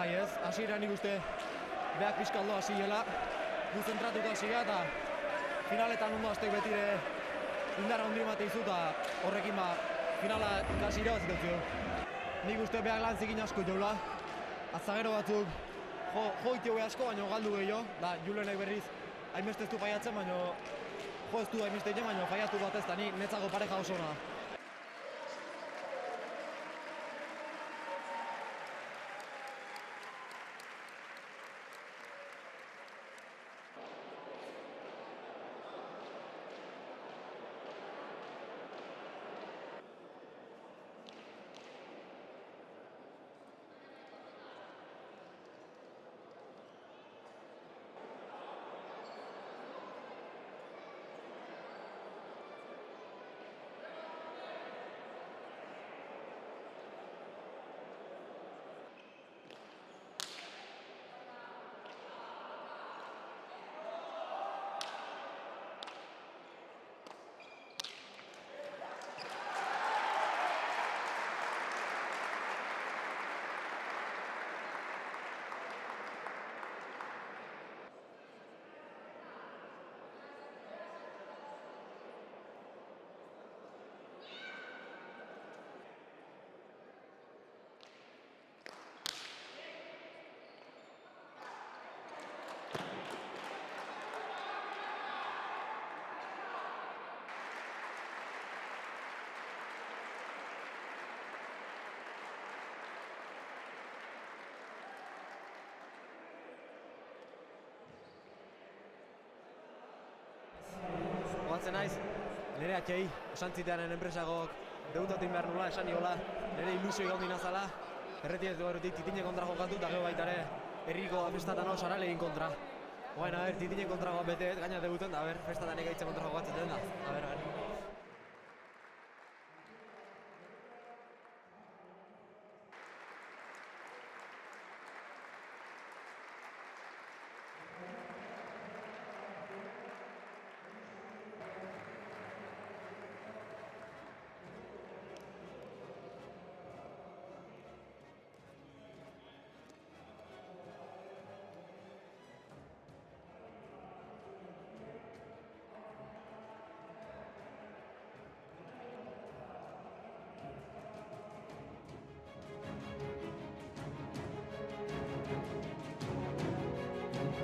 bai ez, hasieran nik uste behak pixkaldo hasiela, gu zentratuta hasia eta finaletan ondo hastek betire indarra ondi emate izu eta horrekin finala kasi irabazik dutzu. Nik uste behak lan zikin asko jaula, atzagero batzuk jo itio asko, baina galdu gehiago, da Julenek berriz hainbeste ez du faiatzen, baina jo ez du hainbeste egin, baina faiatu bat ez da, ni netzako pareja oso ona. Ogatzen naiz, nire atxei, esan zitearen enpresagok deutatin behar nula, esan niola, nire ilusio gaudin azala, erretiet horretik titine kontra jokatu eta gero baitare herriko festatan hau sarale egin kontra. Oain, titine kontra bete, gaina debuten da, festatan egaitzen kontra jokatzen den da,